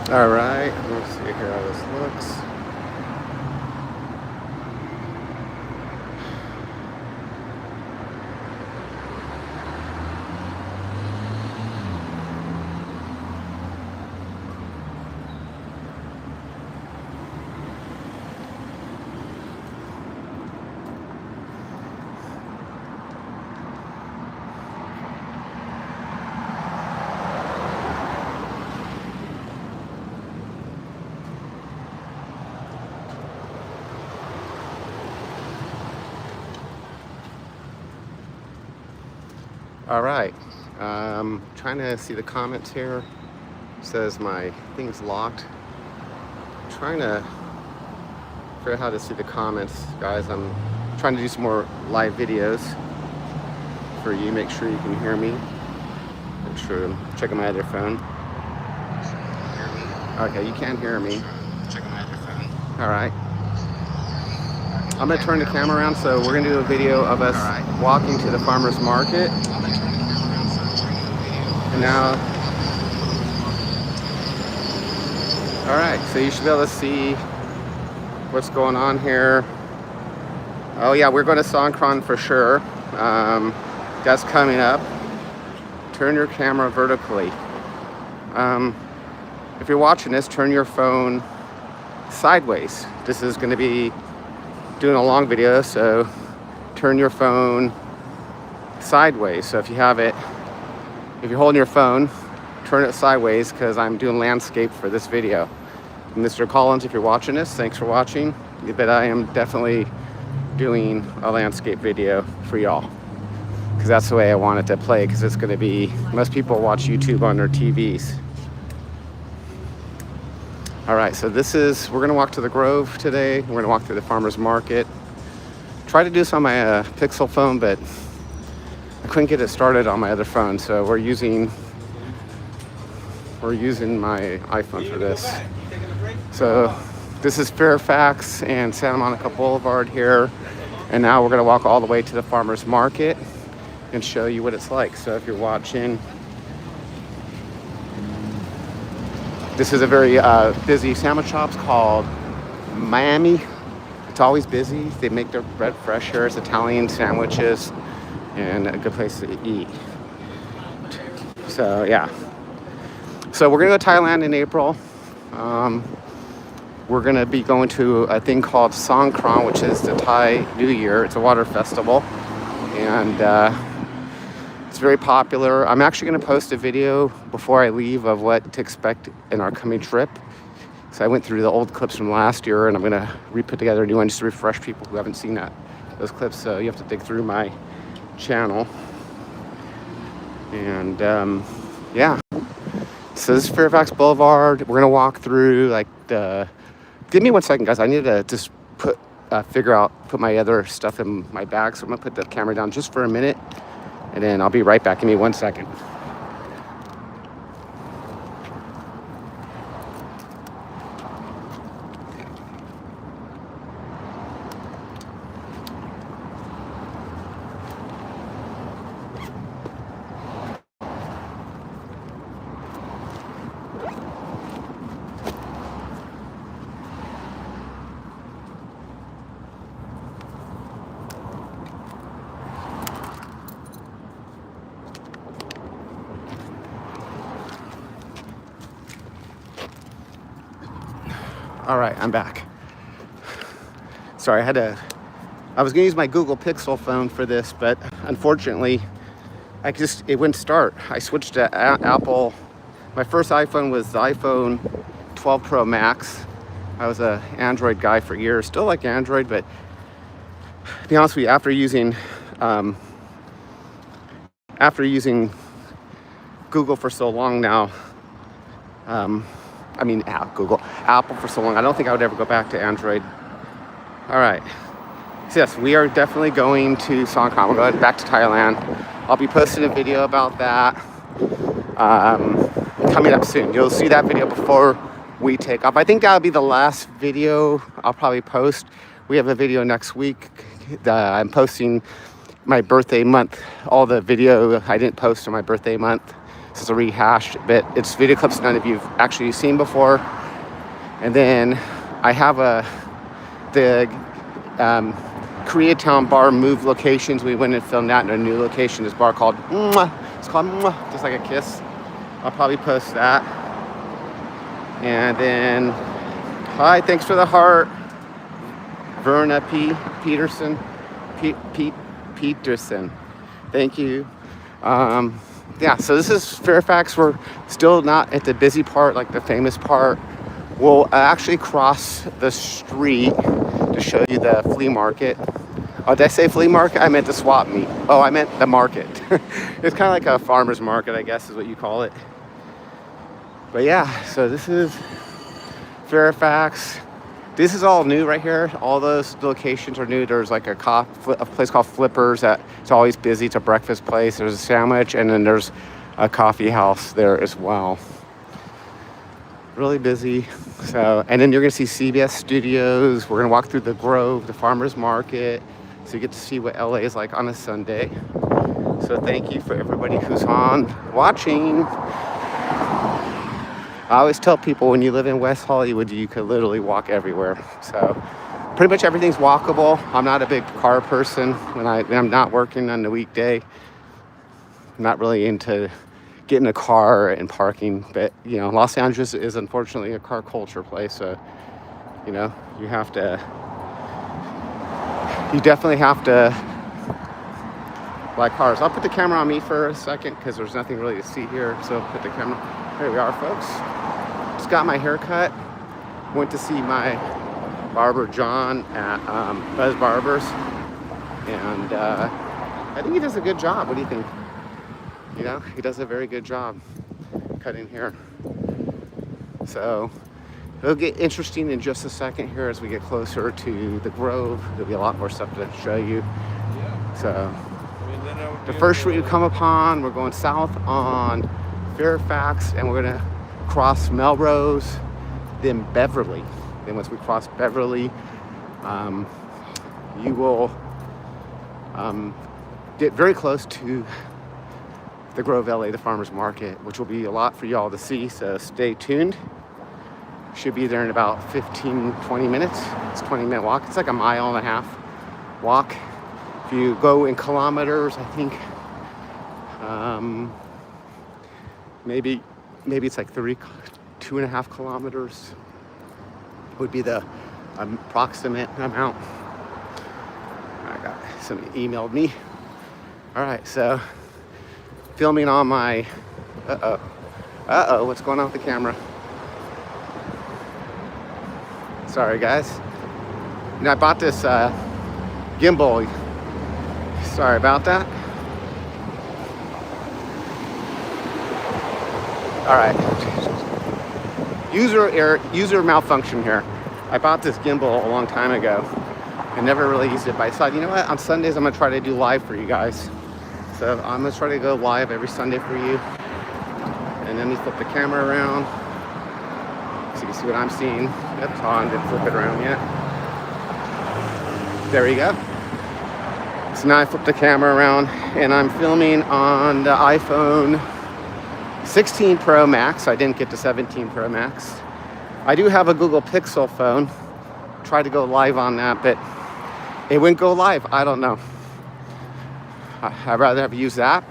All right, let's see here how this looks. All right, trying to see the comments here. Says my thing's locked. Trying to figure out how to see the comments, guys. I'm trying to do some more live videos for you. Make sure you can hear me. Make sure I'm checking my other phone. Okay, you can hear me. Checking my other phone. All right. I'm gonna turn the camera around, so we're gonna do a video of us walking to the farmer's market. And now, all right, so you should be able to see what's going on here. Oh yeah, we're going to Songkran for sure. That's coming up. Turn your camera vertically. If you're watching this, turn your phone sideways. This is going to be doing a long video, so turn your phone sideways. So if you have it, if you're holding your phone, turn it sideways, because I'm doing landscape for this video. Mr. Collins, if you're watching this, thanks for watching. But I am definitely doing a landscape video for y'all, because that's the way I want it to play, because it's going to be, most people watch YouTube on their TVs. All right, so this is, we're going to walk to the Grove today. We're going to walk through the farmer's market. Try to do this on my Pixel phone, but I couldn't get it started on my other phone, so we're using my iPhone for this. So this is Fairfax and Santa Monica Boulevard here, and now we're going to walk all the way to the farmer's market and show you what it's like. So if you're watching, this is a very busy sandwich shop called Miami. It's always busy. They make their bread fresh here. It's Italian sandwiches and a good place to eat. So yeah. So we're gonna go to Thailand in April. We're gonna be going to a thing called Songkran, which is the Thai New Year. It's a water festival, and it's very popular. I'm actually gonna post a video before I leave of what to expect in our coming trip. So I went through the old clips from last year, and I'm gonna re-put together a new one just to refresh people who haven't seen those clips. So you have to dig through my channel. And yeah. So this is Fairfax Boulevard. We're gonna walk through like the. Give me 1 second, guys. I need to just put my other stuff in my bag. So I'm gonna put the camera down just for a minute, and then I'll be right back. Give me 1 second. All right, I'm back. Sorry, I was gonna use my Google Pixel phone for this, but unfortunately, it wouldn't start. I switched to Apple. My first iPhone was the iPhone 12 Pro Max. I was an Android guy for years. Still like Android, but to be honest with you, after using Google for so long now, Apple for so long, I don't think I would ever go back to Android. All right. So yes, we are definitely going to Songkran. We're going back to Thailand. I'll be posting a video about that coming up soon. You'll see that video before we take off. I think that'll be the last video I'll probably post. We have a video next week. I'm posting my birthday month, all the video I didn't post in my birthday month. This is a rehash, but it's video clips none of you've actually seen before. And then I have the Koreatown bar move locations. We went and filmed that in a new location. This bar called Mwah. It's called Mwah, just like a kiss. I'll probably post that. And then, hi, thanks for the heart. Verna Peterson. Peterson. Thank you. Yeah, so this is Fairfax. We're still not at the busy part, like the famous part. We'll actually cross the street to show you the flea market. Oh, did I say flea market? I meant the swap meet. Oh, I meant the market. It's kind of like a farmer's market, I guess is what you call it. But yeah, so this is Fairfax. This is all new right here. All those locations are new. There's like a place called Flippers that it's always busy. It's a breakfast place. There's a sandwich, and then there's a coffee house there as well. Really busy. So, and then you're gonna see CBS Studios. We're gonna walk through the Grove, the farmers market, so you get to see what LA is like on a Sunday. So thank you for everybody who's on watching. I always tell people when you live in West Hollywood, you could literally walk everywhere. So pretty much everything's walkable. I'm not a big car person when I'm not working on the weekday. I'm not really into getting a car and parking, but you know, Los Angeles is unfortunately a car culture place. So, you know, you definitely have to like cars. I'll put the camera on me for a second because there's nothing really to see here. So put the camera. Here we are, folks. Just got my hair cut. Went to see my barber John at Buzz Barbers, and I think he does a good job. What do you think? You know, he does a very good job cutting hair. So it'll get interesting in just a second here as we get closer to the Grove. There'll be a lot more stuff to show you. So the first street you come upon, we're going south on Fairfax, and we're gonna cross Melrose, then Beverly. Then once we cross Beverly, you will get very close to the Grove LA, the farmers market, which will be a lot for y'all to see, so stay tuned. Should be there in about 15-20 minutes. It's a 20-minute walk. It's like a 1.5 mile walk. If you go in kilometers, I think maybe it's like 2.5 kilometers would be the approximate amount. I got somebody emailed me. All right, so filming on my what's going on with the camera? Sorry guys. And I bought this gimbal. Sorry about that. All right. User malfunction here. I bought this gimbal a long time ago and never really used it, but I thought, you know what? On Sundays, I'm gonna try to do live for you guys. So I'm gonna try to go live every Sunday for you. And then we flip the camera around so you can see what I'm seeing. Yep, it's on. Didn't flip it around yet. There you go. So now I flip the camera around and I'm filming on the iPhone 16 Pro Max. I didn't get the 17 Pro Max. I do have a Google Pixel phone. Tried to go live on that, but it wouldn't go live. I don't know. I'd rather have used that,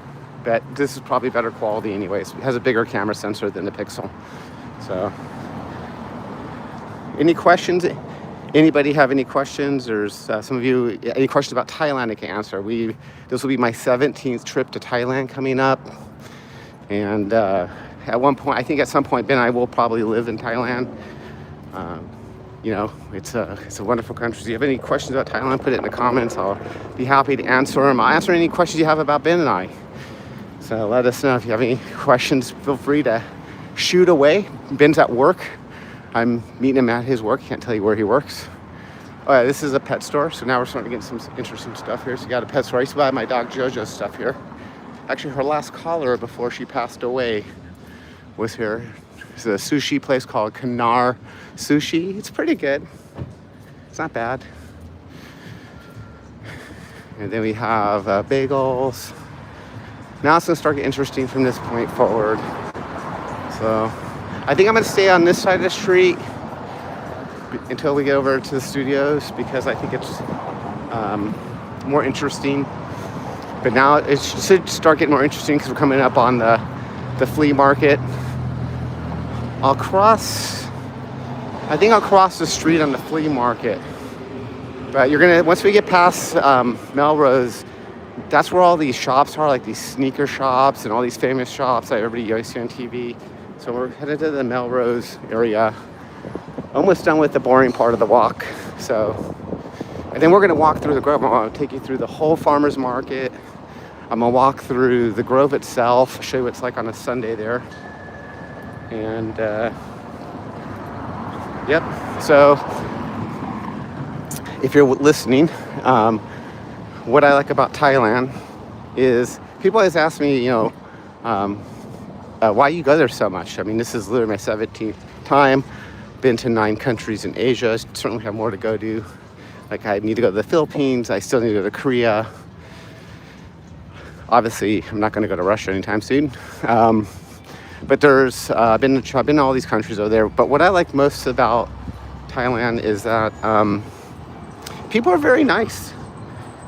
but this is probably better quality anyways. It has a bigger camera sensor than the Pixel. So, any questions? Anybody have any questions? There's some of you, any questions about Thailand I can answer. This will be my 17th trip to Thailand coming up. And at one point, I think at some point, Ben, I will probably live in Thailand. You know, it's a wonderful country. If you have any questions about Thailand, put it in the comments. I'll be happy to answer them. I'll answer any questions you have about Ben and I. So let us know if you have any questions. Feel free to shoot away. Ben's at work. I'm meeting him at his work. Can't tell you where he works. Oh yeah, this is a pet store. So now we're starting to get some interesting stuff here. So you got a pet store. I used to buy my dog Jojo's stuff here. Actually, her last caller before she passed away was here. It's a sushi place called Canter Sushi. It's pretty good. It's not bad. And then we have bagels. Now it's gonna start getting interesting from this point forward. So I think I'm gonna stay on this side of the street until we get over to the studios, because I think it's more interesting. But now it should start getting more interesting because we're coming up on the flea market. I think I'll cross the street on the flea market. But once we get past Melrose, that's where all these shops are, like these sneaker shops and all these famous shops that everybody always see on TV. So we're headed to the Melrose area. Almost done with the boring part of the walk. And then we're gonna walk through the Grove. I'm gonna take you through the whole farmer's market. I'm gonna walk through the Grove itself, show you what it's like on a Sunday there. And yep, so if you're listening, what I like about Thailand is people always ask me, why you go there so much. I mean, this is literally my 17th time. Been to 9 countries in Asia. Certainly have more to go to. Like, I need to go to the Philippines. I still need to go to Korea. Obviously, I'm not going to go to Russia anytime soon. But I've been to all these countries over there. But what I like most about Thailand is that people are very nice.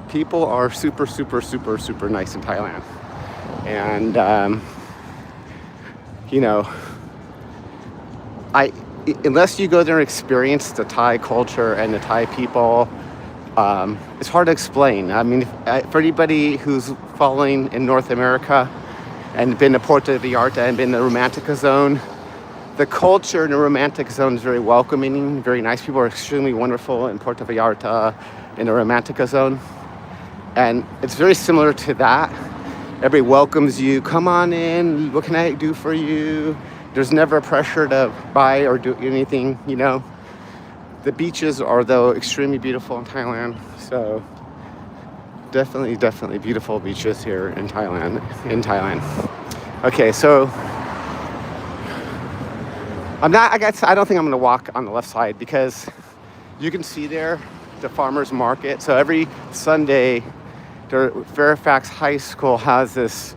People are super, super, super, super nice in Thailand. And, unless you go there and experience the Thai culture and the Thai people, it's hard to explain. I mean, for anybody who's following in North America and been to Puerto Vallarta and been to the Romantica Zone, the culture in the Romantic Zone is very welcoming, very nice. People are extremely wonderful in Puerto Vallarta, in the Romantica Zone. And it's very similar to that. Everybody welcomes you. Come on in. What can I do for you? There's never pressure to buy or do anything, The beaches are, though, extremely beautiful in Thailand. So definitely beautiful beaches here in Thailand. Okay, so I don't think I'm going to walk on the left side, because you can see there the farmer's market. So every Sunday, Fairfax High School has this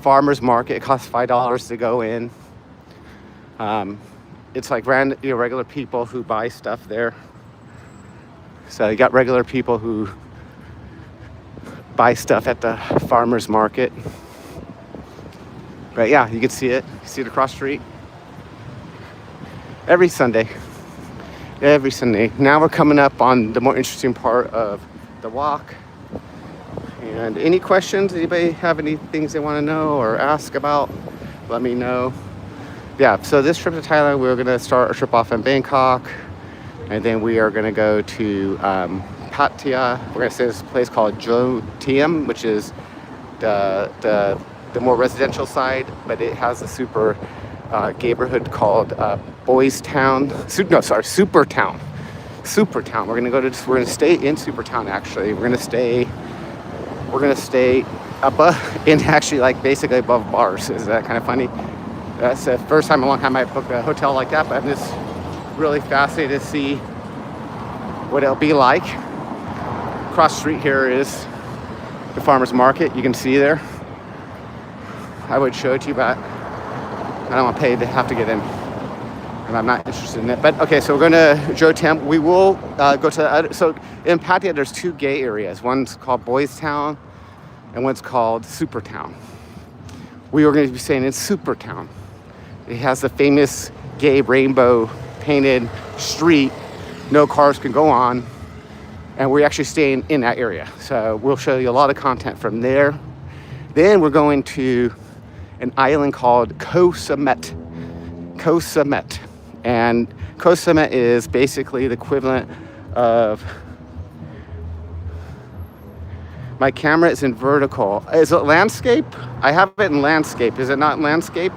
farmer's market. It costs $5 to go in. It's like regular people who buy stuff there. So you got regular people who buy stuff at the farmer's market. But yeah, you can see it. You see it across the street. Every Sunday. Now we're coming up on the more interesting part of the walk. And any questions? Anybody have any things they want to know or ask about? Let me know. Yeah, so this trip to Thailand, we're going to start our trip off in Bangkok. And then we are going to go to Pattaya. We're going to stay at this place called Jo Tiem, which is the more residential side. But it has a super neighborhood called Boys Town. Super Town. We're going to stay in Super Town, actually. We're going to stay above, basically above bars. Is that kind of funny? That's the first time in a long time I booked a hotel like that, but I'm just really fascinated to see what it'll be like. Across the street here is the farmer's market. You can see there. I would show it to you, but I don't want to pay to have to get in, and I'm not interested in it. But okay, so we're going to Jo Tiem. We will go to the other. So in Pattaya, there's 2 gay areas. One's called Boys Town, and one's called Super Town. We are going to be staying in Super Town. It has the famous gay rainbow painted street. No cars can go on. And we're actually staying in that area. So we'll show you a lot of content from there. Then we're going to an island called Koh Samet. And Koh Samet is basically the equivalent of... My camera is in vertical. Is it landscape? I have it in landscape. Is it not landscape?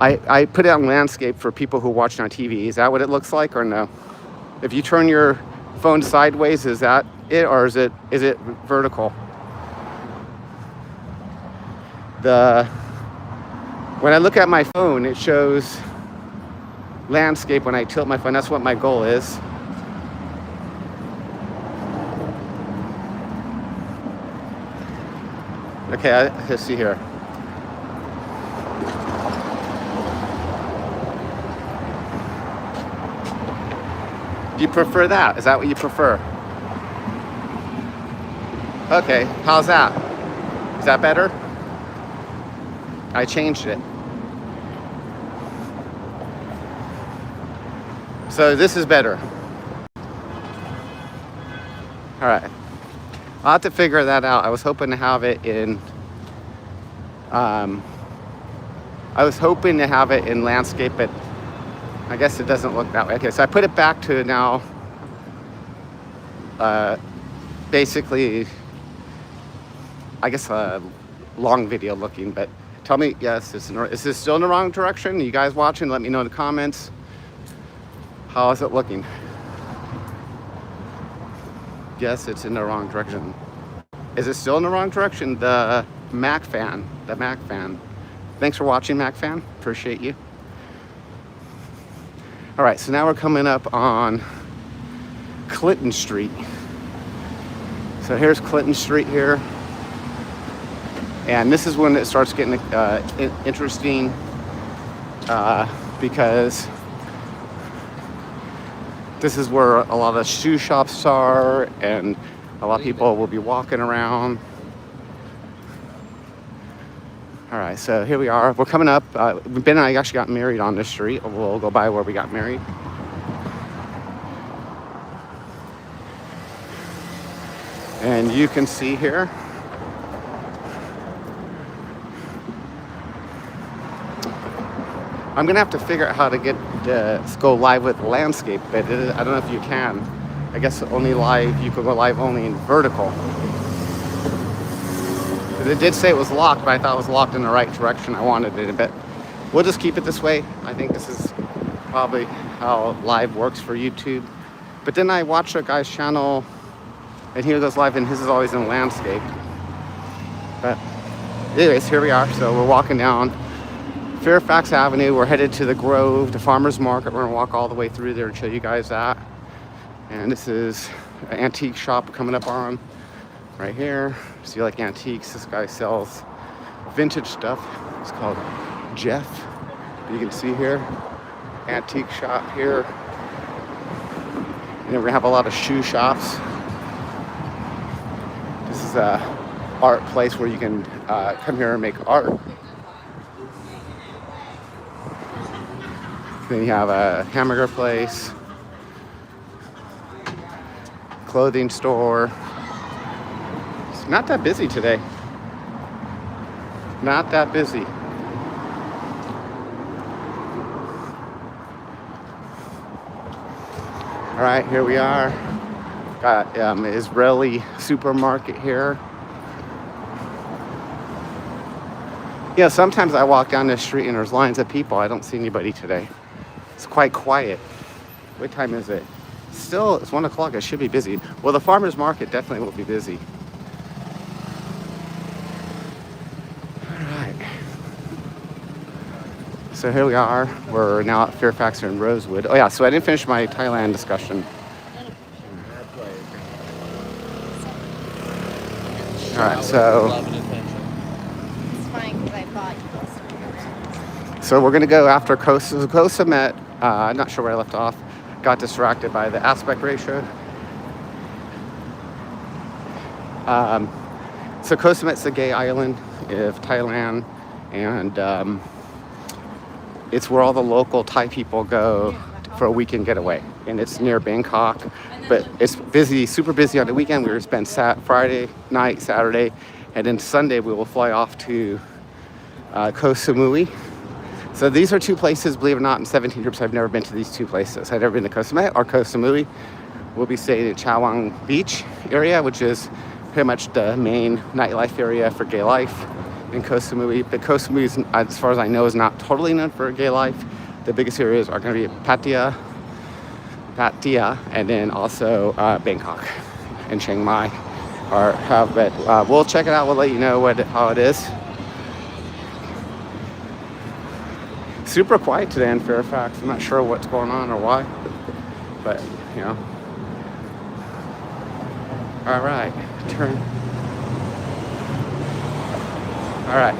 I put it on landscape for people who watch it on TV. Is that what it looks like or no? If you turn your phone sideways, is that it, or is it vertical? When I look at my phone, it shows landscape when I tilt my phone. That's what my goal is. Okay, let's see here. Do you prefer that? Is that what you prefer? Okay, how's that? Is that better? I changed it. So this is better. All right. I'll have to figure that out. I was hoping to have it in landscape, but I guess it doesn't look that way. Okay, so I put it back to now basically, I guess a long video looking, but tell me, yes, is this still in the wrong direction? You guys watching, let me know in the comments. How is it looking? Yes, it's in the wrong direction. Is it still in the wrong direction? The Mac fan. Thanks for watching, Mac fan. Appreciate you. All right, so now we're coming up on Clinton Street. So here's Clinton Street here. And this is when it starts getting interesting because this is where a lot of shoe shops are, and a lot of people will be walking around. All right, so here we are. We're coming up. Ben and I actually got married on this street. We'll go by where we got married. And you can see here, I'm gonna have to figure out how to get go live with landscape, but I don't know if you can. I guess only live, you could go live only in vertical. But it did say it was locked, but I thought it was locked in the right direction. I wanted it a bit. We'll just keep it this way. I think this is probably how live works for YouTube. But then I watched a guy's channel, and he goes live, and his is always in landscape. But anyways, here we are. So we're walking down Fairfax Avenue. We're headed to the Grove, the farmer's market. We're gonna walk all the way through there and show you guys that. And this is an antique shop coming up on right here. So you like antiques, this guy sells vintage stuff. It's called Jeff. You can see here, antique shop here. And then we're gonna have a lot of shoe shops. This is a art place where you can come here and make art. Then you have a hamburger place, clothing store. It's not that busy today. Not that busy. All right, here we are. Got Israeli supermarket here. Yeah, sometimes I walk down this street and there's lines of people. I don't see anybody today. It's quite quiet. What time is it? Still, it's 1 o'clock. It should be busy. Well, the farmer's market definitely will be busy. All right. So here we are. We're now at Fairfax and Rosewood. Oh yeah, so I didn't finish my Thailand discussion. All right, so. So we're gonna go after Kosa. So Kosa met, I'm not sure where I left off, got distracted by the aspect ratio. So Koh Samet's the gay island of Thailand, and it's where all the local Thai people go for a weekend getaway. And it's near Bangkok, but it's busy, super busy on the weekend. We were spend Friday night, Saturday, and then Sunday we will fly off to Koh Samui. So these are two places, believe it or not, in 17 trips I've never been to these two places. I've never been to Koh Samet or Koh Samui. We'll be staying in Chawang Beach area, which is pretty much the main nightlife area for gay life in Koh Samui. But Koh Samui, is, as far as I know, is not totally known for gay life. The biggest areas are going to be Pattaya, and then also Bangkok and Chiang Mai. But we'll check it out. We'll let you know how it is. Super quiet today in Fairfax. I'm not sure what's going on or why, but you know. All right, turn. All right.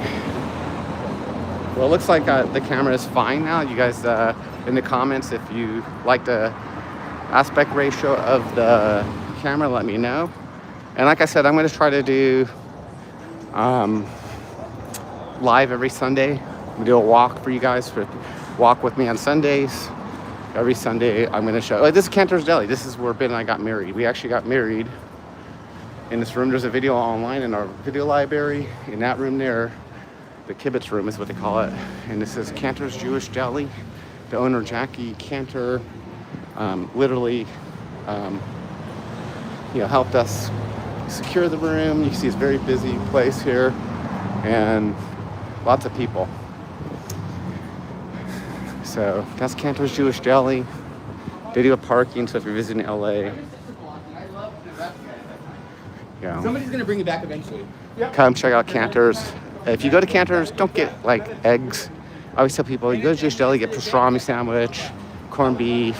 Well, it looks like the camera is fine now. You guys, in the comments, if you like the aspect ratio of the camera, let me know. And like I said, I'm going to try to do live every Sunday. I'm going to do a walk for you guys, walk with me on Sundays. Every Sunday, I'm going to show. Oh, this is Canter's Deli. This is where Ben and I got married. We actually got married in this room. There's a video online in our video library. In that room there, the kibbutz room is what they call it. And this is Canter's Jewish Deli. The owner, Jackie Canter, literally, helped us secure the room. You see it's a very busy place here and lots of people. So that's Canter's Jewish Deli. They do a parking, so if you're visiting LA, Somebody's gonna bring you back eventually. Come check out Canter's. If you go to Canter's, don't get like eggs. I always tell people, you go to Jewish Deli, get pastrami sandwich, corned beef,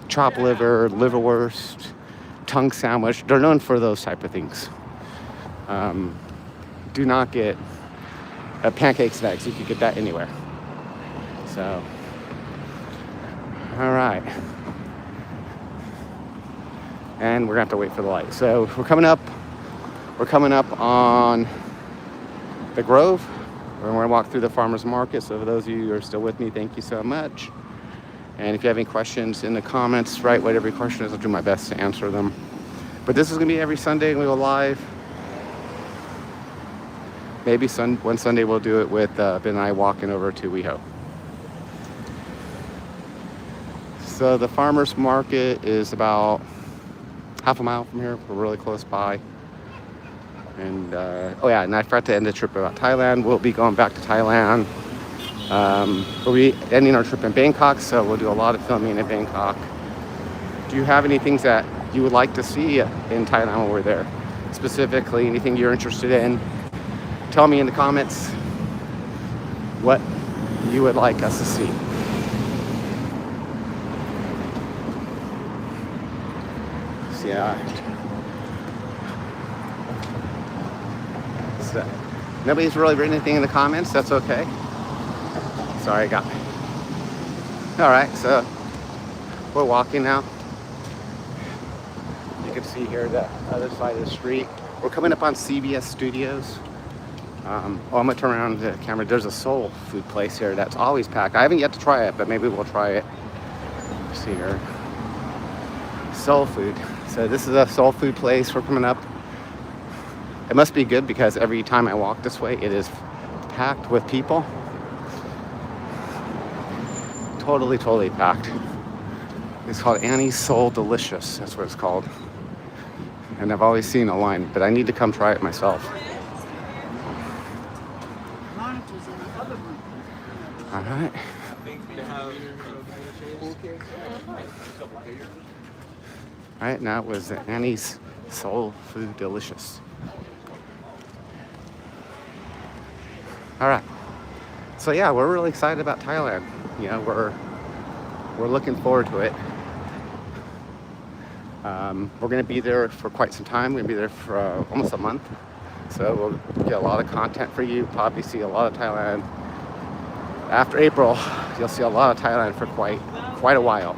chopped liver, liverwurst, tongue sandwich. They're known for those type of things. Do not get pancakes and eggs. You can get that anywhere. So, all right. And we're gonna have to wait for the light. So we're coming up on the Grove. We're gonna walk through the farmer's market. So for those of you who are still with me, thank you so much. And if you have any questions in the comments, write whatever your question is. I'll do my best to answer them. But this is gonna be every Sunday and we go live. Maybe one Sunday we'll do it with Ben and I walking over to WeHo. So the farmer's market is about half a mile from here. We're really close by. And and I forgot to end the trip about Thailand. We'll be going back to Thailand. We'll be ending our trip in Bangkok, so we'll do a lot of filming in Bangkok. Do you have any things that you would like to see in Thailand when we're there? Specifically, anything you're interested in? Tell me in the comments what you would like us to see. So, nobody's really written anything in the comments. That's okay. Sorry, I got me. All right, so we're walking now. You can see here the other side of the street. We're coming up on CBS Studios. I'm gonna turn around the camera. There's a soul food place here that's always packed. I haven't yet to try it, but maybe we'll try it. Let's see here. Soul food. So this is a soul food place. We're coming up. It must be good because every time I walk this way, it is packed with people. Totally packed. It's called Annie's Soul Delicious. That's what it's called. And I've always seen a line, but I need to come try it myself. All right. All right, now it was Annie's Soul Food Delicious. All right. So yeah, we're really excited about Thailand. We're looking forward to it. We're going to be there for quite some time. We're going to be there for almost a month. So we'll get a lot of content for you. Probably see a lot of Thailand. After April, you'll see a lot of Thailand for quite a while.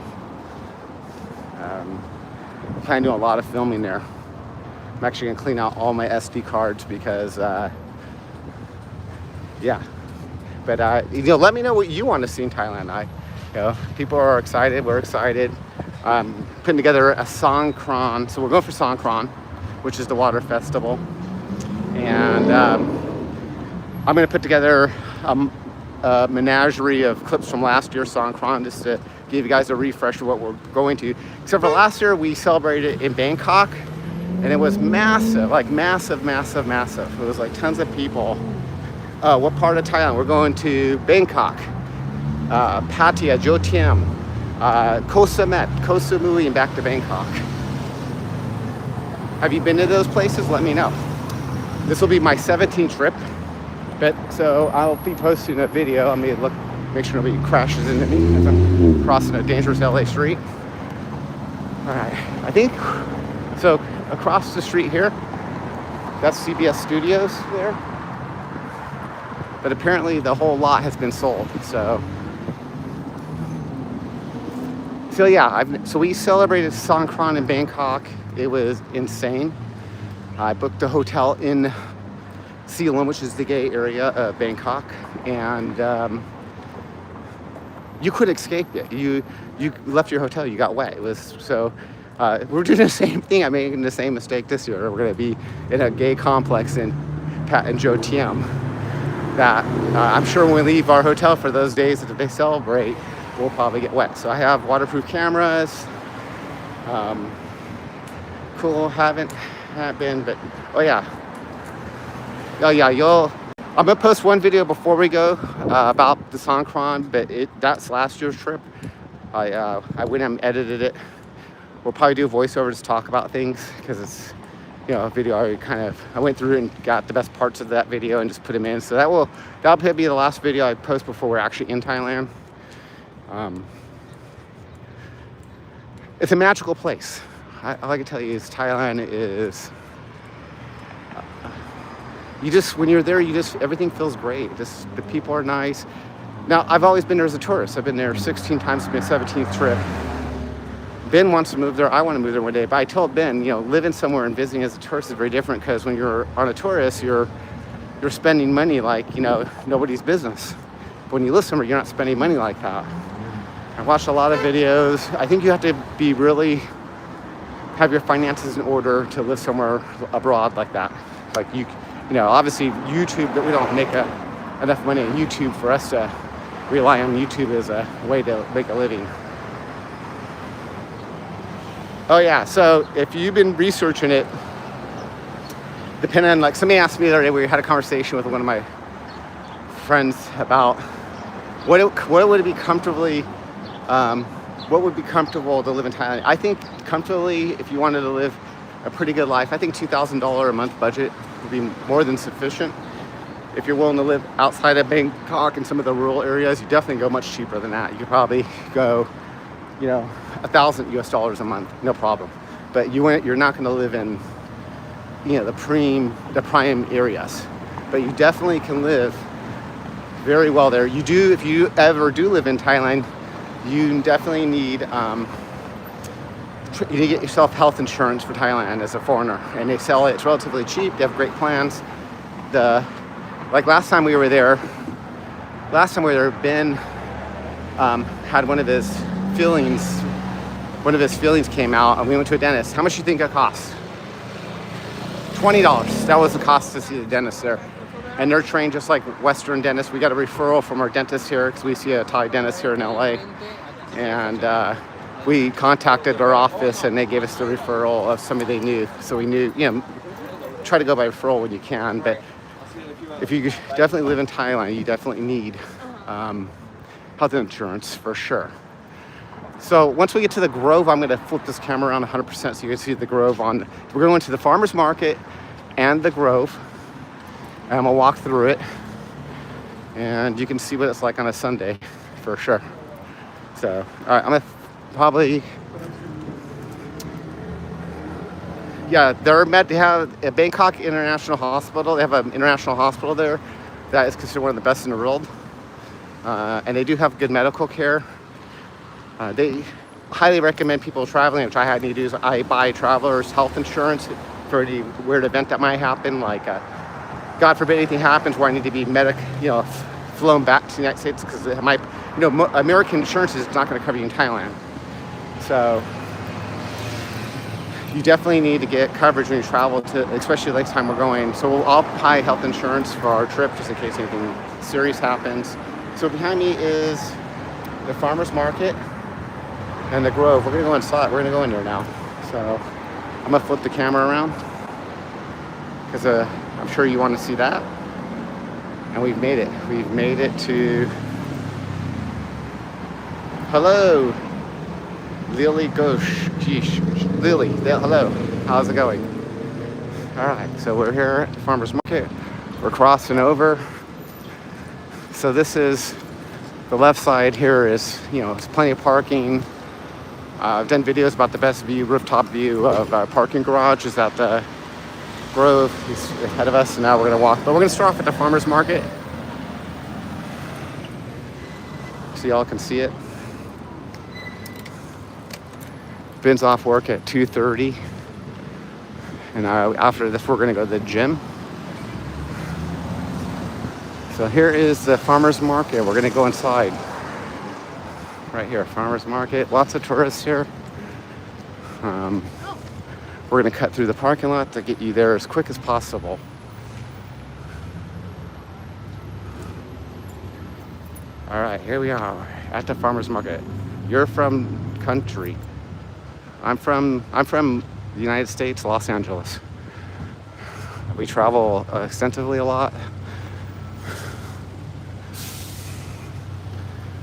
Kind of doing a lot of filming there. I'm actually going to clean out all my SD cards because, But let me know what you want to see in Thailand. People are excited. We're excited. Putting together a Songkran. So we're going for Songkran, which is the water festival. And I'm going to put together a menagerie of clips from last year's Songkran just to give you guys a refresh of what we're going to. Except for last year, we celebrated in Bangkok, and it was massive, like massive. It was like tons of people. What part of Thailand? We're going to Bangkok, Pattaya, Jodhpur, Koh Samet, Koh Samui, and back to Bangkok. Have you been to those places? Let me know. This will be my 17th trip, so I'll be posting a video. I'm gonna make sure nobody crashes into me as I'm crossing a dangerous LA street. All right, I think so. Across the street here That's CBS Studios there. But apparently the whole lot has been sold. So yeah, so we celebrated Songkran in Bangkok. It was insane. I booked a hotel in Seoul, which is the gay area of Bangkok, and you couldn't escape it. You left your hotel, you got wet. It was so. We're doing the same thing. I'm making the same mistake this year. We're going to be in a gay complex in Pat and Joe Tiem. That I'm sure when we leave our hotel for those days that they celebrate, we'll probably get wet. So I have waterproof cameras. Cool, haven't been, but oh yeah, I'm gonna post one video before we go about the Songkran, but that's last year's trip. I went and edited it. We'll probably do voiceovers to talk about things because it's, you know, a video I went through and got the best parts of that video and just put them in. So that'll probably be the last video I post before we're actually in Thailand. It's a magical place. All I can tell you is Thailand is, when you're there, everything feels great. The people are nice. Now, I've always been there as a tourist. I've been there 16 times, it's my 17th trip. Ben wants to move there. I want to move there one day. But I told Ben, you know, living somewhere and visiting as a tourist is very different because when you're on a tourist, you're spending money like, you know, nobody's business. But when you live somewhere, you're not spending money like that. I watched a lot of videos. I think you have to be really have your finances in order to live somewhere abroad like that. Like you know, obviously YouTube, but we don't make enough money on YouTube for us to rely on YouTube as a way to make a living. Oh yeah, so if you've been researching it, depending on, like, somebody asked me the other day, we had a conversation with one of my friends about what would be comfortable to live in Thailand. I think comfortably, if you wanted to live a pretty good life, I think $2,000 a month budget would be more than sufficient. If you're willing to live outside of Bangkok and some of the rural areas, you definitely go much cheaper than that. You could probably go, you know, $1,000 a month, no problem. But you're not going to live in, you know, the prime areas. But you definitely can live very well there. You do, if you ever do live in Thailand, you definitely need you need to get yourself health insurance for Thailand as a foreigner, and they sell it. It's relatively cheap. They have great plans. Like last time we were there, Ben had one of his fillings came out, and we went to a dentist. How much do you think it cost? $20. That was the cost to see the dentist there. And they're trained just like Western dentists. We got a referral from our dentist here because we see a Thai dentist here in LA. And we contacted their office and they gave us the referral of somebody they knew. So we knew, you know, try to go by referral when you can. But if you definitely live in Thailand, you definitely need health insurance for sure. So once we get to the Grove, I'm going to flip this camera around 100% so you can see the Grove we're going to the farmer's market and the Grove. And I'm going to walk through it. And you can see what it's like on a Sunday for sure. So, all right, I'm going to probably... Yeah, they have a Bangkok International Hospital. They have an international hospital there that is considered one of the best in the world. And they do have good medical care. They highly recommend people traveling, which I had to do, is I buy travelers health insurance for any weird event that might happen, like God forbid anything happens where I need to be flown back to the United States, because American insurance is not going to cover you in Thailand. So you definitely need to get coverage when you travel to, especially the next time we're going. So we'll all buy health insurance for our trip just in case anything serious happens. So behind me is the farmer's market and the Grove. We're going to go inside. We're going to go in there now. So I'm going to flip the camera around because I'm sure you want to see that. And we've made it. We've made it to... Hello, Lily Lily, hello. How's it going? All right, so we're here at the farmer's market. We're crossing over. So this is the left side here is, there's plenty of parking. I've done videos about the best view, rooftop view of our parking garage is at the grove. He's ahead of us, and now we're gonna walk. But we're gonna start off at the farmer's market, so y'all can see it. Ben's off work at 2:30, and after this we're gonna go to the gym. So here is the farmer's market. We're gonna go inside. Right here, farmer's market. Lots of tourists here. We're gonna cut through the parking lot to get you there as quick as possible. All right, here we are at the farmer's market. You're from country. I'm from the United States, Los Angeles. We travel extensively a lot.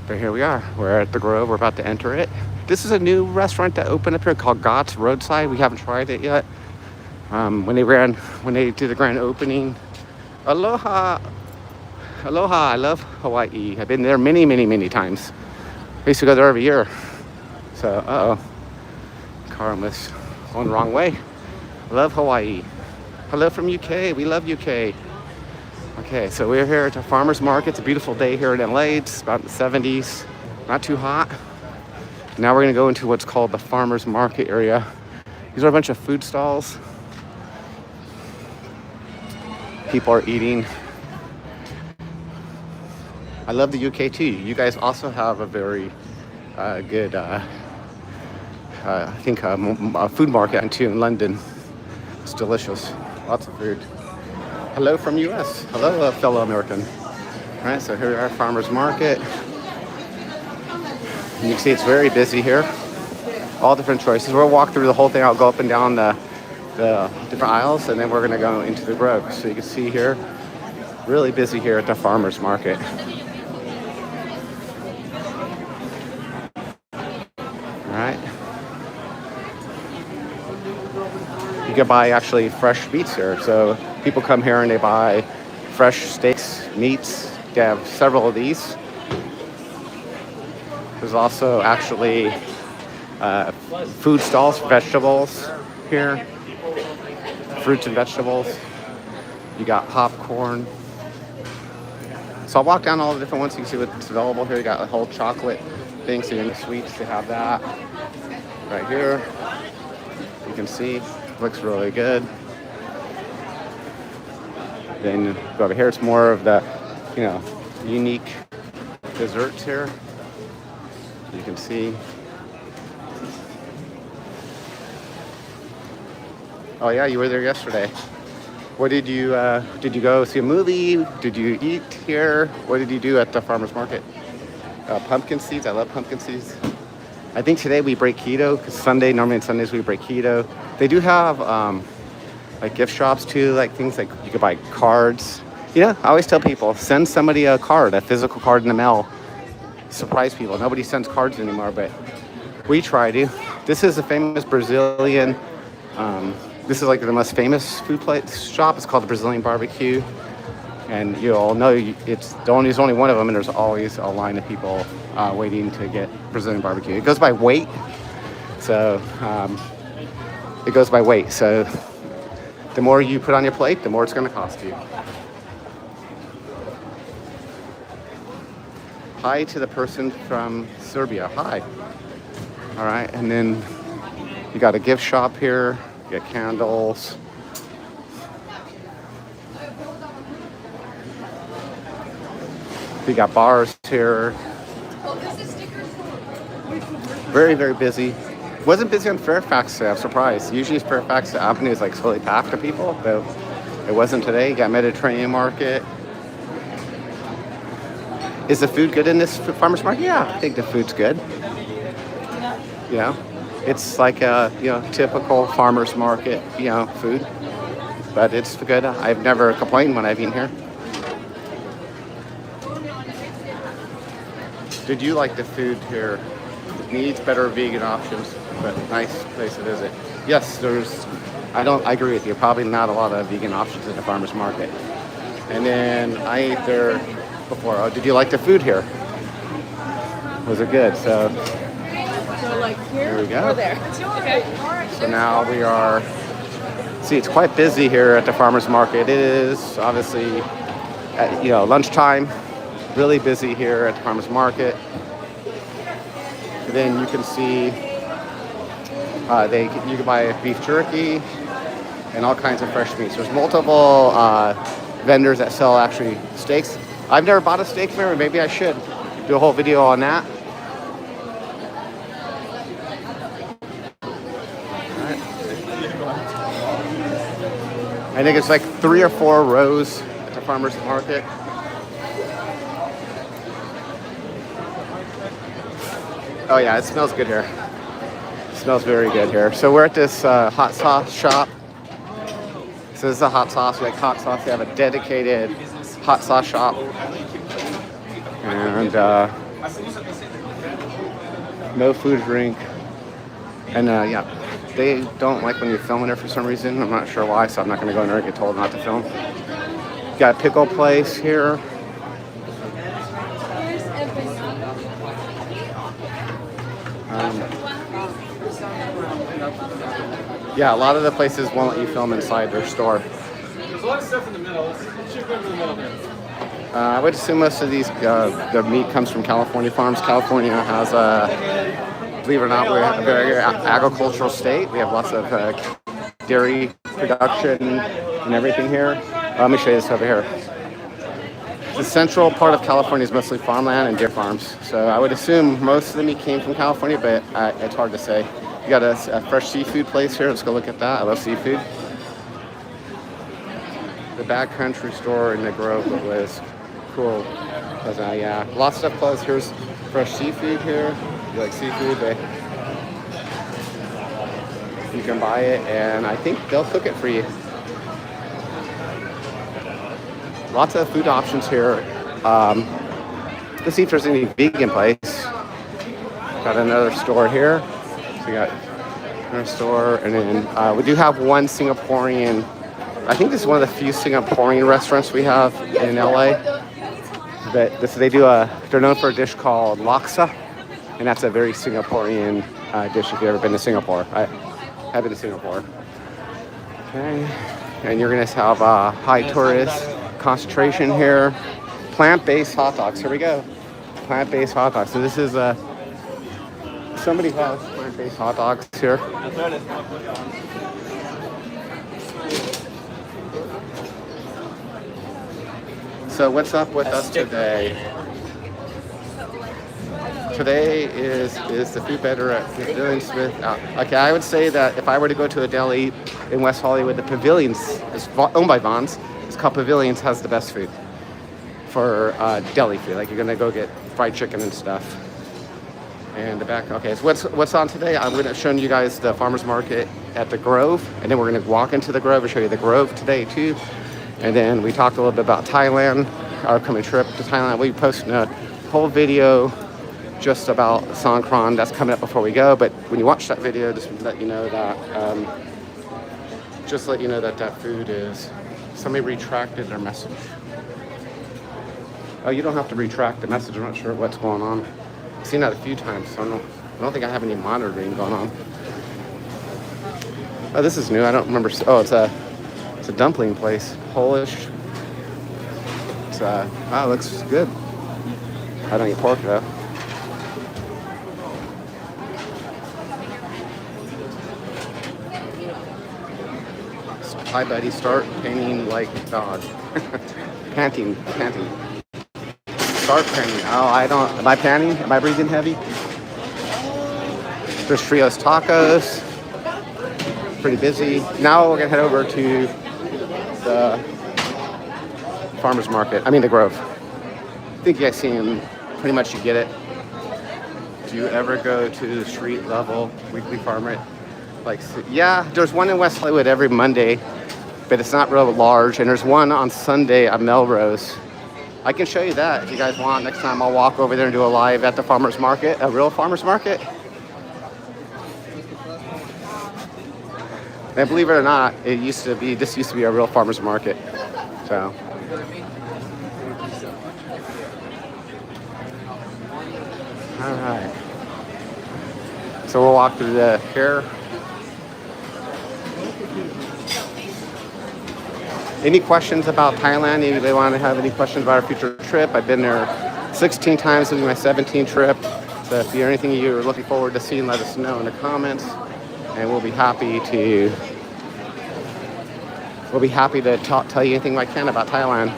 But here we are. We're at the Grove. We're about to enter it. This is a new restaurant that opened up here called Gott's Roadside. We haven't tried it yet. When they did the grand opening, aloha, I love Hawaii. I've been there many, many, many times. I used to go there every year. So, car almost going the wrong way. Love Hawaii. Hello from UK. We love UK. Okay, so we're here at the farmer's market. It's a beautiful day here in LA. It's about the 70s. Not too hot. Now we're gonna go into what's called the farmer's market area. These are a bunch of food stalls. People are eating. I love the UK too. You guys also have a very good, I think, a food market too in London. It's delicious. Lots of food. Hello from US. Hello, fellow American. All right, so here we are, farmer's market. You can see it's very busy here. All different choices. We'll walk through the whole thing. I'll go up and down the different aisles, and then we're gonna go into the Grove. So you can see here, really busy here at the farmer's market. All right. You can buy actually fresh meats here. So people come here and they buy fresh steaks, meats. They have several of these. There's also actually food stalls for vegetables here. Fruits and vegetables. You got popcorn. So I'll walk down all the different ones so you can see what's available here. You got a whole chocolate thing, so you're in the sweets, they have that. Right here. You can see, looks really good. Then go over here, it's more of the, unique desserts here. You can see. Oh yeah, you were there yesterday. What did you go see a movie? Did you eat here? What did you do at the farmer's market? Pumpkin seeds, I love pumpkin seeds. I think today we break keto, because normally on Sundays we break keto. They do have like gift shops too, like things like you could buy cards. I always tell people, send somebody a card, a physical card in the mail. Surprise people. Nobody sends cards anymore, but we try to. This is a famous Brazilian, this is like the most famous food shop. It's called the Brazilian Barbecue. And you all know there's only one of them, and there's always a line of people waiting to get Brazilian barbecue. It goes by weight. So it goes by weight. So the more you put on your plate, the more it's going to cost you. Hi to the person from Serbia. Hi. All right, and then you got a gift shop here. You got candles. You got bars here. Very, very busy. Wasn't busy on Fairfax, I'm surprised. Usually Fairfax Avenue is like fully packed to people, but it wasn't today. You got Mediterranean market. Is the food good in this farmer's market? Yeah, I think the food's good. It's like a typical farmer's market, food. But it's good. I've never complained when I've eaten here. Did you like the food here? It needs better vegan options, but nice place to visit. Yes, I agree with you. Probably not a lot of vegan options in the farmer's market. And then I ate there before. Oh, did you like the food here? Was it good? So like here we go. Or there. Okay. So now we are See, it's quite busy here at the farmers market. It is obviously at, lunchtime. Really busy here at the farmers market. And then you can see you can buy beef jerky and all kinds of fresh meats. There's multiple vendors that sell actually steaks. I've never bought a steak here. Maybe I should do a whole video on that. I think it's like 3 or 4 rows at the farmers market. Oh yeah, it smells good here. It smells very good here. So we're at this hot sauce shop. So this is a hot sauce. We like hot sauce. They have a dedicated hot sauce shop. And no food, drink. And yeah, they don't like when you film in there for some reason. I'm not sure why, so I'm not going to go in there and get told not to film. Got a pickle place here. Yeah, a lot of the places won't let you film inside their store. There's a lot of stuff in the middle. Let's should go in the middle there. I would assume most of these, the meat comes from California farms. California has believe it or not, we're a very agricultural state. We have lots of dairy production and everything here. Let me show you this over here. The central part of California is mostly farmland and deer farms. So I would assume most of the meat came from California, but it's hard to say. You got a fresh seafood place here. Let's go look at that. I love seafood. The backcountry store in the Grove was cool. Because, yeah, lots of stuff closed. Here's fresh seafood here. You like seafood, but you can buy it, and I think they'll cook it for you. Lots of food options here. Let's see if there's any vegan place. Got another store here. So we got another store, and then we do have one Singaporean. I think this is one of the few Singaporean restaurants we have in LA. But they're known for a dish called laksa, and that's a very Singaporean dish if you've ever been to Singapore. I have been to Singapore. Okay, and you're gonna have high tourist concentration here. Plant-based hot dogs. Here we go. Plant-based hot dogs. So this is somebody has plant-based hot dogs here. So what's up with us today? Today is the food better at Pavilion Smith. Okay, I would say that if I were to go to a deli in West Hollywood, the Pavilions is owned by Vaughn's. It's called Pavilions, has the best food for deli food. Like you're gonna go get fried chicken and stuff. And the back. Okay, so what's on today? I'm gonna show you guys the farmers market at the Grove, and then we're gonna walk into the Grove and show you the Grove today too. And then we talked a little bit about Thailand, our upcoming trip to Thailand. We posted a whole video just about Songkran that's coming up before we go. But when you watch that video, just let you know that that food is. Somebody retracted their message. Oh, you don't have to retract the message. I'm not sure what's going on. I've seen that a few times, so I don't think I have any monitoring going on. Oh, this is new. I don't remember. Oh, it's a dumpling place. Polish. It looks good. I don't eat pork though. Hi, buddy. Start painting like dog. Panting. Start painting. Oh, I don't. Am I panting? Am I breathing heavy? There's Trios Tacos. Pretty busy. Now we're gonna head over to the farmers market. I mean the Grove. I think you guys seen pretty much you get it. Do you ever go to the street level weekly farmer? Yeah, there's one in West Hollywood every Monday, but it's not real large. And there's one on Sunday at Melrose. I can show you that if you guys want. Next time I'll walk over there and do a live at the farmers market, a real farmers market. And believe it or not, this used to be a real farmers market. So. All right. So we'll walk through here. Any questions about Thailand? Anybody want to have any questions about our future trip? I've been there 16 times. This is my 17th trip. So if there's anything you're looking forward to seeing, let us know in the comments, and we'll be happy to tell you anything I can about Thailand.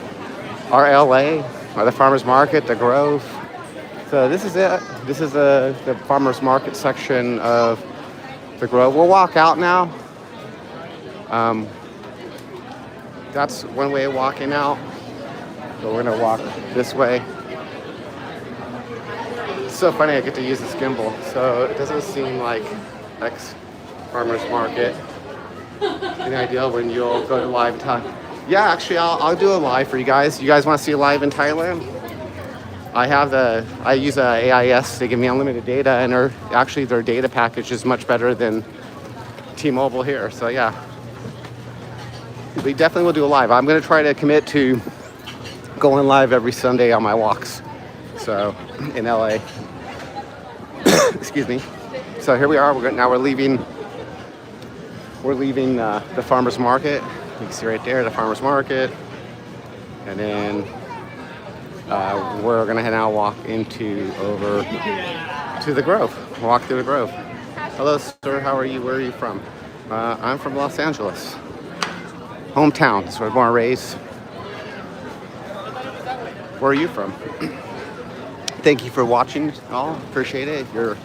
Our LA, or the farmers market, the Grove. So this is it. This is the farmers market section of the Grove. We'll walk out now. That's one way of walking out. So we're gonna walk this way. It's so funny I get to use this gimbal. So it doesn't seem like farmers market. Any idea when you'll go to live in Thailand? Yeah, actually I'll do a live for you guys. You guys want to see live in Thailand? I use AIS. They give me unlimited data, and their data package is much better than T-Mobile here. So yeah, we definitely will do a live. I'm going to try to commit to going live every Sunday on my walks. So in LA, excuse me. So here we are. We're leaving. We're leaving the farmers market. You can see right there the farmers market, and then we're gonna now walk over to the Grove. Walk through the Grove. Hello, sir. How are you? Where are you from? I'm from Los Angeles, hometown. That's where I was born and raised. Where are you from? Thank you for watching. All appreciate it. If you're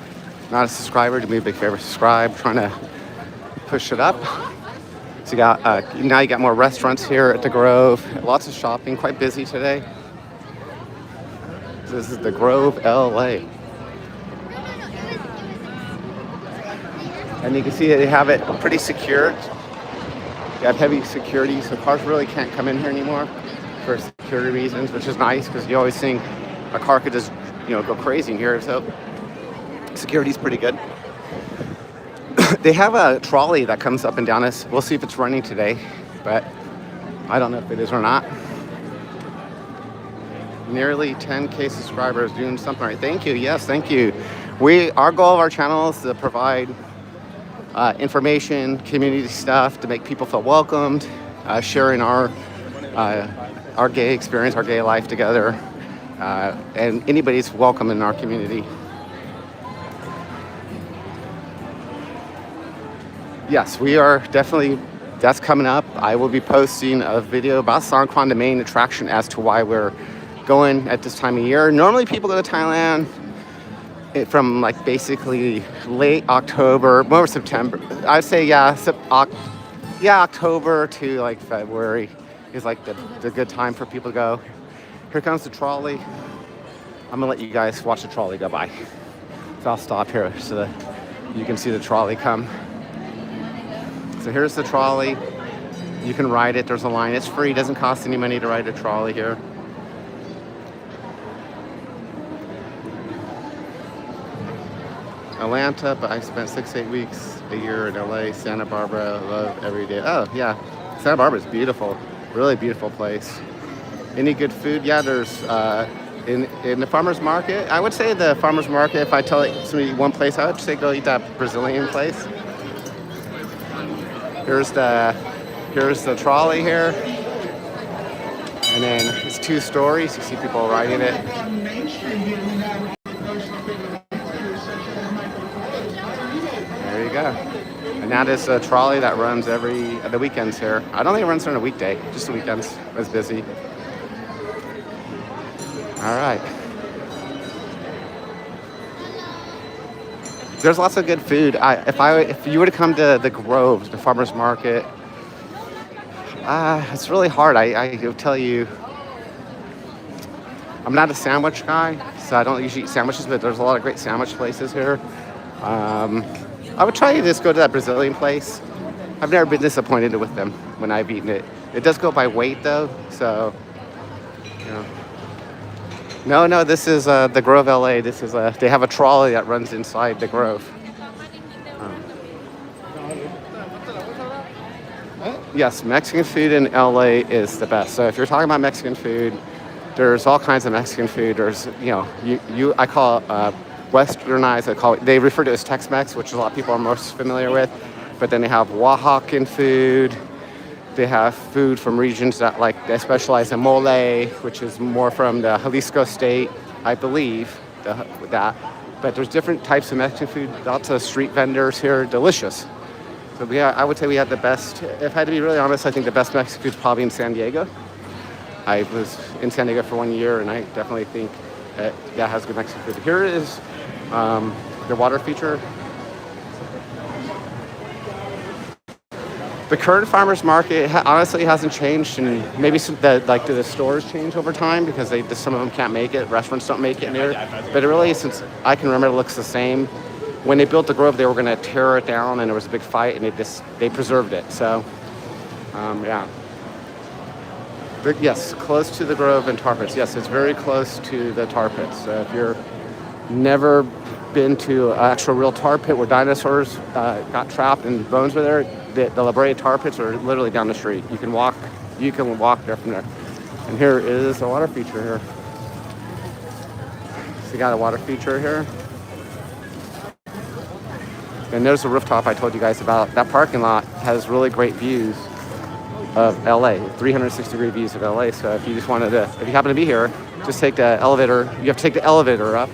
not a subscriber, do me a big favor, subscribe. Trying to push it up. So you got now you got more restaurants here at the Grove. Lots of shopping. Quite busy today. This is the Grove, LA. And you can see they have it pretty secured. They have heavy security, so cars really can't come in here anymore for security reasons, which is nice because you always think a car could just, go crazy in here. So security's pretty good. They have a trolley that comes up and down us. We'll see if it's running today, but I don't know if it is or not. Nearly 10K subscribers, doing something right. Thank you. Yes, thank you. Our goal of our channel is to provide information, community stuff to make people feel welcomed, sharing our gay experience, our gay life together, and anybody's welcome in our community. Yes, we are definitely, that's coming up. I will be posting a video about Songkran, the main attraction, as to why we're going at this time of year. Normally people go to Thailand from basically late October, more September. I'd say, October to February is the good time for people to go. Here comes the trolley. I'm gonna let you guys watch the trolley go by. So I'll stop here so that you can see the trolley come. So here's the trolley. You can ride it. There's a line. It's free. It doesn't cost any money to ride a trolley here. Atlanta, but I spent 6-8 weeks a year in LA. Santa Barbara, love every day. Oh yeah, Santa Barbara is beautiful. Really beautiful place. Any good food? Yeah, there's in the farmers market. I would say the farmers market. If I tell somebody one place, I would say go eat that Brazilian place. Here's the trolley here, and then it's 2 stories. You see people riding it. There you go. And now there's a trolley that runs the weekends here. I don't think it runs on a weekday, just the weekends. It's busy. All right. There's lots of good food. If you were to come to the Grove, the farmers market, it's really hard. I will tell you, I'm not a sandwich guy, so I don't usually eat sandwiches, but there's a lot of great sandwich places here. I would try to just go to that Brazilian place. I've never been disappointed with them when I've eaten it. It does go by weight though, so, No, this is the Grove, LA. This is they have a trolley that runs inside the Grove. Yes, Mexican food in LA is the best. So if you're talking about Mexican food, there's all kinds of Mexican food. There's, I call it westernized. They refer to it as Tex-Mex, which a lot of people are most familiar with. But then they have Oaxacan food. They have food from regions that they specialize in mole, which is more from the Jalisco state, I believe, that. But there's different types of Mexican food. Lots of street vendors here, delicious. So I would say we had the best. If I had to be really honest, I think the best Mexican food is probably in San Diego. I was in San Diego for 1 year, and I definitely think that has good Mexican food. Here is the water feature. The current farmers market honestly hasn't changed, and maybe the stores change over time because some of them can't make it. Restaurants don't make it near. But it really, since I can remember, it looks the same. When they built the Grove, they were going to tear it down, and there was a big fight, and they preserved it. So, yeah. But yes, close to the Grove and Tar Pits. Yes, it's very close to the Tar Pits. So if you're never been to an actual real tar pit where dinosaurs got trapped and bones were there, the La Brea tar pits are literally down the street. You can walk there from there. And here is a water feature here. So you got a water feature here. And there's the rooftop I told you guys about. That parking lot has really great views of LA, 360-degree views of LA. So if you happen to be here, just take the elevator. You have to take the elevator up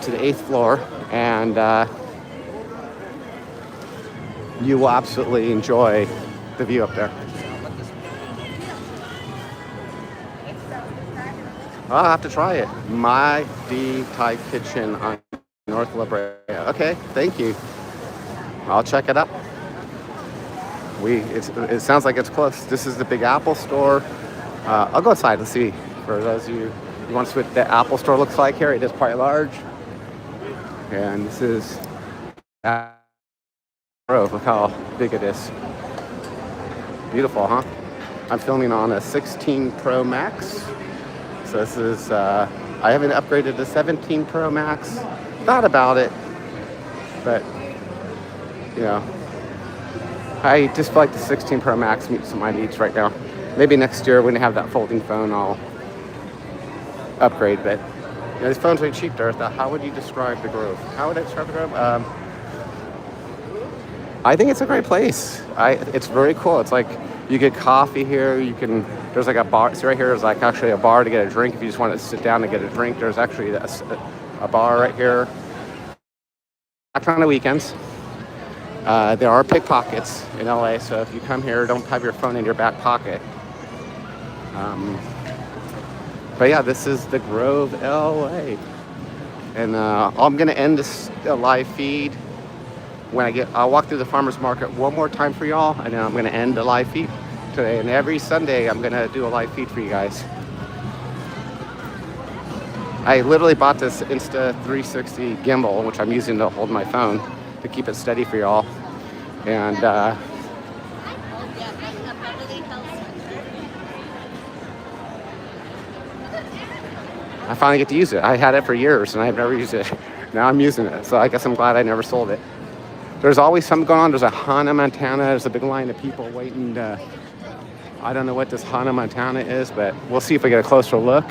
to the 8th floor, and you will absolutely enjoy the view up there. I'll have to try it. My D Thai Kitchen on North La Brea. Okay, thank you. I'll check it out. It sounds like it's close. This is the Big Apple store. I'll go outside and see. For those of you who want to see what the Apple store looks like here, it is quite large. And this is Grove. Look how big it is. Beautiful, huh? I'm filming on a 16 Pro Max. So this is, I haven't upgraded to 17 Pro Max. Thought about it, but, you know, I just feel like the 16 Pro Max meets my needs right now. Maybe next year when I have that folding phone, I'll upgrade. But you know, these phones are cheap, Dorothy. How would you describe the Grove? How would I describe the Grove? I think it's a great place. It's very cool. It's like you get coffee here. There's like a bar. See right here is like actually a bar to get a drink. If you just want to sit down and get a drink, there's actually a bar right here. Not on the weekends. There are pickpockets in LA, so if you come here, don't have your phone in your back pocket. But yeah, this is the Grove, LA. And I'm gonna end this live feed I'll walk through the farmer's market one more time for y'all, and then I'm gonna end the live feed today. And every Sunday, I'm gonna do a live feed for you guys. I literally bought this Insta360 gimbal, which I'm using to hold my phone to keep it steady for y'all. And I finally get to use it. I had it for years and I've never used it. Now I'm using it. So I guess I'm glad I never sold it. There's always something going on. There's a Hana Montana. There's a big line of people waiting to, I don't know what this Hana Montana is, but we'll see if we get a closer look.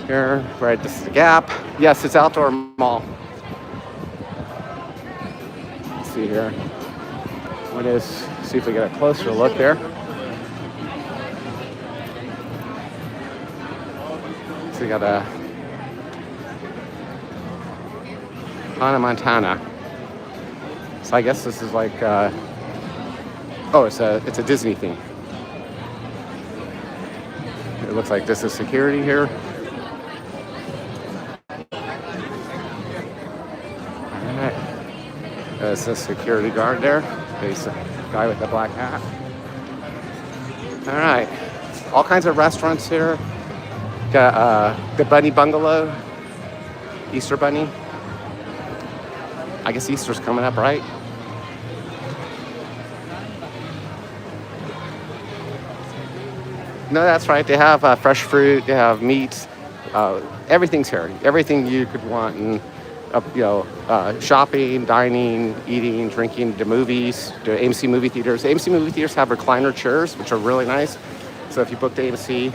Here, right, this is the Gap. Yes, it's outdoor mall. Let's see here. See if we get a closer look there. So we got a Hana Montana. So I guess this is like, it's a Disney theme. It looks like this is security here. There's a security guard there. There's a guy with a black hat. All right. All kinds of restaurants here. Got the Bunny Bungalow. Easter Bunny. I guess Easter's coming up, right? No, that's right. They have fresh fruit. They have meats. Everything's here. Everything you could want. And shopping, dining, eating, drinking, the movies, the AMC movie theaters. The AMC movie theaters have recliner chairs, which are really nice. So if you book the AMC,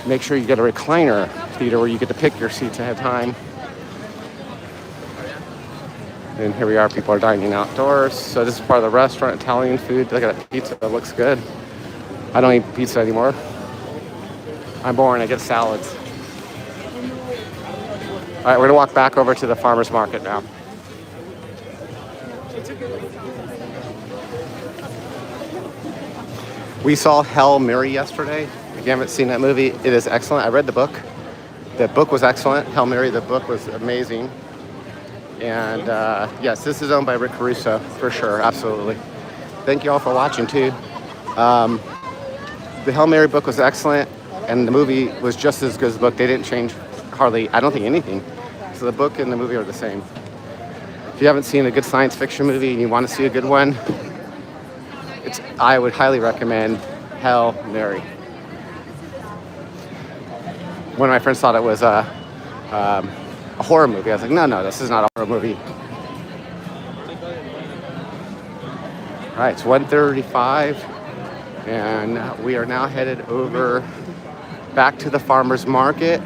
make sure you get a recliner theater where you get to pick your seats ahead of time. And here we are, people are dining outdoors. So this is part of the restaurant, Italian food. Look at that pizza, it looks good. I don't eat pizza anymore. I'm boring, I get salads. All right, we're gonna walk back over to the farmer's market now. We saw Hail Mary yesterday. If you haven't seen that movie, it is excellent. I read the book. The book was excellent. Hail Mary, the book was amazing. And yes, this is owned by Rick Caruso, for sure, absolutely. Thank you all for watching, too. The Hail Mary book was excellent, and the movie was just as good as the book. They didn't change hardly, I don't think, anything. So the book and the movie are the same. If you haven't seen a good science fiction movie and you want to see a good one, I would highly recommend Hail Mary. One of my friends thought it was a horror movie. I was like, no, this is not a horror movie. All right, it's 1:35, and we are now headed over back to the farmer's market.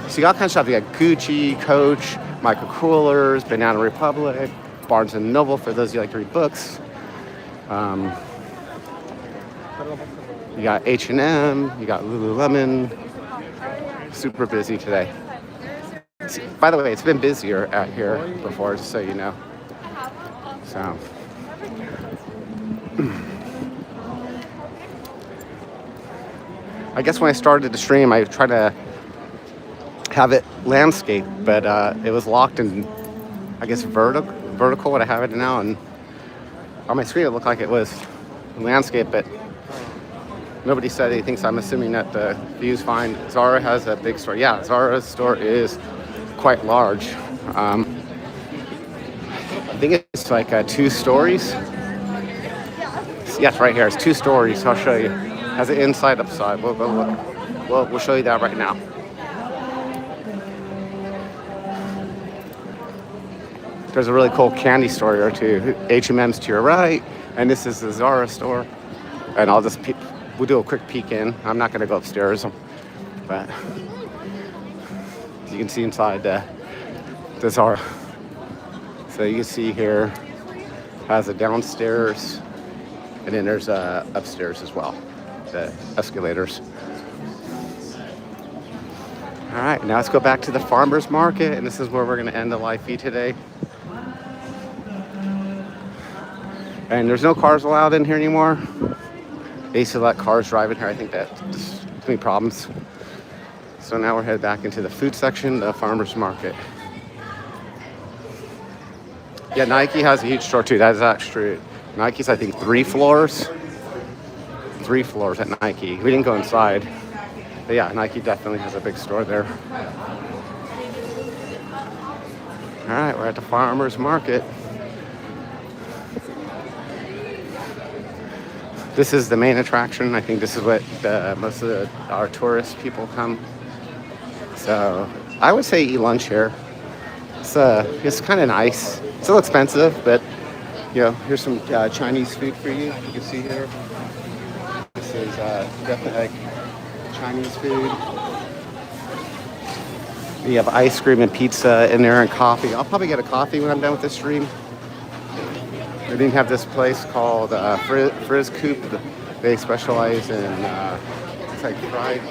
So you got all kinds of stuff. You got Gucci, Coach, Michael Kors, Banana Republic, Barnes & Noble for those of you who like to read books. You got H&M, you got Lululemon. Super busy today. By the way, it's been busier out here before, just so you know. So. I guess when I started the stream, I tried to have it landscape, but it was locked in, I guess, vertical, what I have it now, and on my screen it looked like it was landscape, but nobody said anything, so I'm assuming that the view's fine. Zara has a big store. Yeah, Zara's store is quite large. I think it's like 2 stories. Yes, right here. It's 2 stories. I'll show you. Has an inside, upside. We'll go look. We'll show you that right now. There's a really cool candy store here too. H&M's to your right, and this is the Zara store. And I'll just we'll do a quick peek in. I'm not going to go upstairs, but you can see inside the Zara. So you can see here has a downstairs, and then there's upstairs as well, the escalators. All right, now let's go back to the farmer's market, and this is where we're going to end the live feed today. And there's no cars allowed in here anymore. They used to let cars drive in here. I think that just too many problems. So now we're headed back into the food section, the farmer's market. Yeah, Nike has a huge store too. That is actually true. Nike's, I think, 3 floors. 3 floors at Nike. We didn't go inside. But yeah, Nike definitely has a big store there. All right, we're at the farmer's market. This is the main attraction. I think this is what most of our tourist people come. So I would say eat lunch here. It's kind of nice. It's a little expensive, but you know, here's some Chinese food for you. You can see here. This is definitely like Chinese food. You have ice cream and pizza in there and coffee. I'll probably get a coffee when I'm done with this stream. They didn't have this place called Frizz Coop. They specialize in it's like fried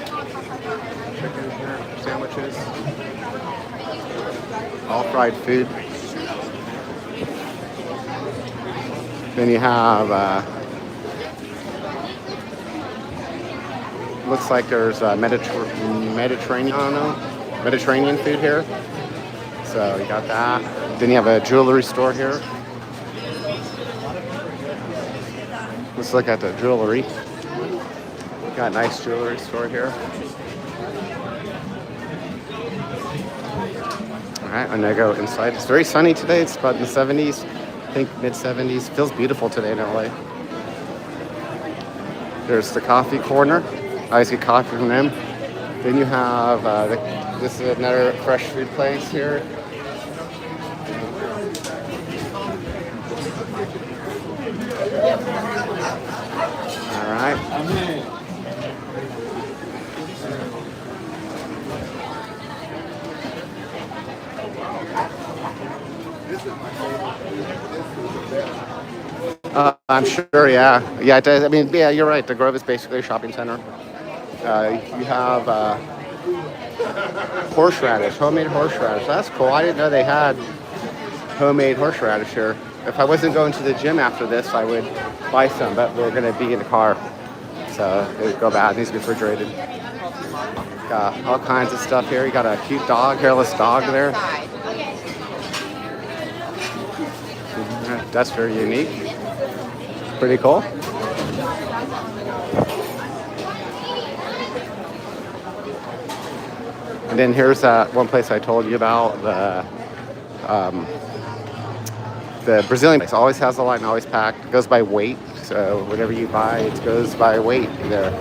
chicken here, sandwiches, all fried food. Then you have looks like there's Mediterranean food here. So you got that. Then you have a jewelry store here. Let's look at the jewelry. Got a nice jewelry store here. All right, I'm gonna go inside. It's very sunny today. It's about in the 70s. I think mid-70s. Feels beautiful today in LA. There's the coffee corner. I always get coffee from them. Then you have, this is another fresh food place here. All right. I'm sure, yeah. Yeah, it does. I mean, yeah, you're right. The Grove is basically a shopping center. You have horseradish, homemade horseradish. That's cool. I didn't know they had homemade horseradish here. If I wasn't going to the gym after this, I would buy some, but we're going to be in the car. So it would go bad. It needs to be refrigerated. Got all kinds of stuff here. You got a cute dog, hairless dog there. That's very unique. Pretty cool. And then here's one place I told you about, the Brazilian place. Always has the line, always packed. It goes by weight, so whatever you buy, it goes by weight there.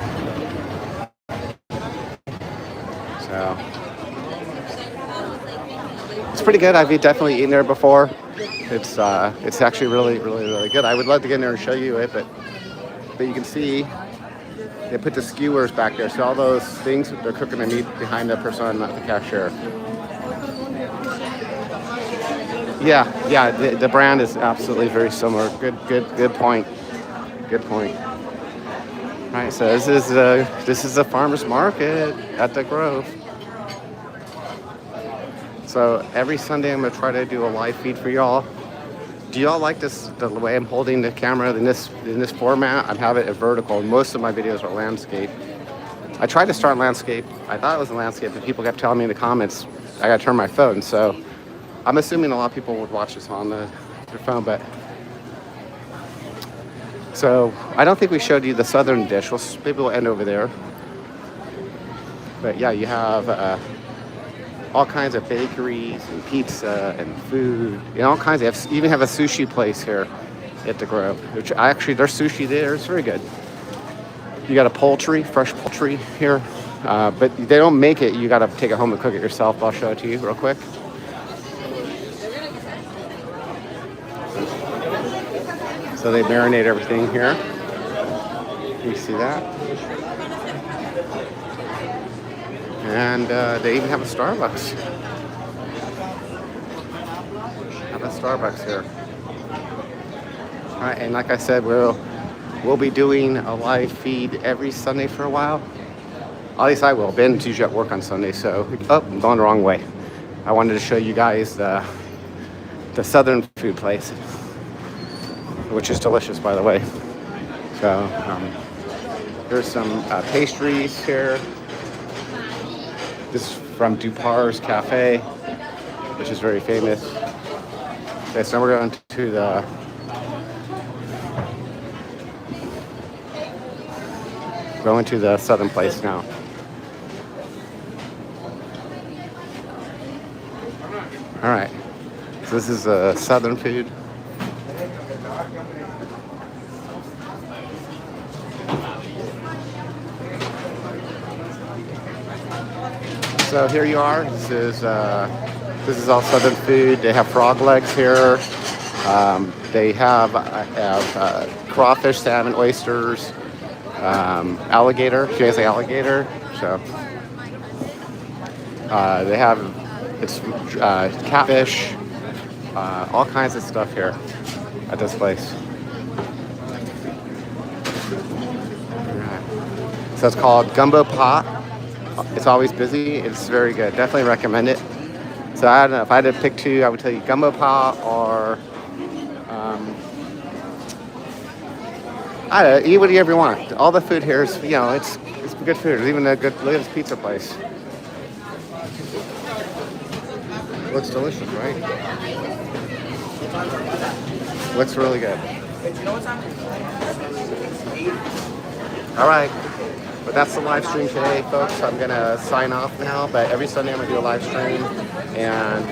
So it's pretty good. I've definitely eaten there before. It's actually really, really, really good. I would love to get in there and show you it, but you can see they put the skewers back there. So all those things, they're cooking the meat behind the person, not the cashier. Yeah, the brand is absolutely very similar. Good point. Good point. All right, so this is the farmer's market at the Grove. So every Sunday I'm gonna try to do a live feed for y'all. Do y'all like this, the way I'm holding the camera in this format? I have it at vertical. Most of my videos are landscape. I tried to start landscape. I thought it was a landscape, but people kept telling me in the comments I gotta turn my phone. So I'm assuming a lot of people would watch this on their phone, but so I don't think we showed you the southern dish. Maybe we'll end over there. But yeah, you have all kinds of bakeries and pizza and food, all kinds. They even have a sushi place here at the Grove, which their sushi there is very good. You got fresh poultry here, but they don't make it. You got to take it home and cook it yourself. I'll show it to you real quick. So they marinate everything here. You see that? And they even have a Starbucks. Here. All right, and like I said, we'll be doing a live feed every Sunday for a while. At least I will. Ben's usually at work on Sunday, so I'm going the wrong way. I wanted to show you guys the southern food place, which is delicious, by the way. So there's some pastries here. This is from Dupar's Cafe, which is very famous. Okay, so we're going to the southern place now. All right, so this is southern food. So here you are. This is all southern food. They have frog legs here. They have crawfish, salmon, oysters, alligator. You guys like alligator? So they have catfish, all kinds of stuff here at this place. Right. So it's called Gumbo Pot. It's always busy. It's very good. Definitely recommend it. So I don't know, if I had to pick two, I would tell you Gumbo Pot or I don't know, eat whatever you want. All the food here is, it's good food. There's even a good, look at this pizza place. Looks delicious, right? Looks really good. All right. But that's the live stream today, folks. I'm going to sign off now, but every Sunday I'm going to do a live stream, and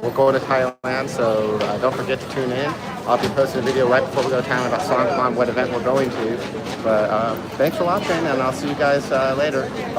we're going to Thailand, so don't forget to tune in. I'll be posting a video right before we go to Thailand about Songkran, what event we're going to. But thanks for watching, and I'll see you guys later. Bye.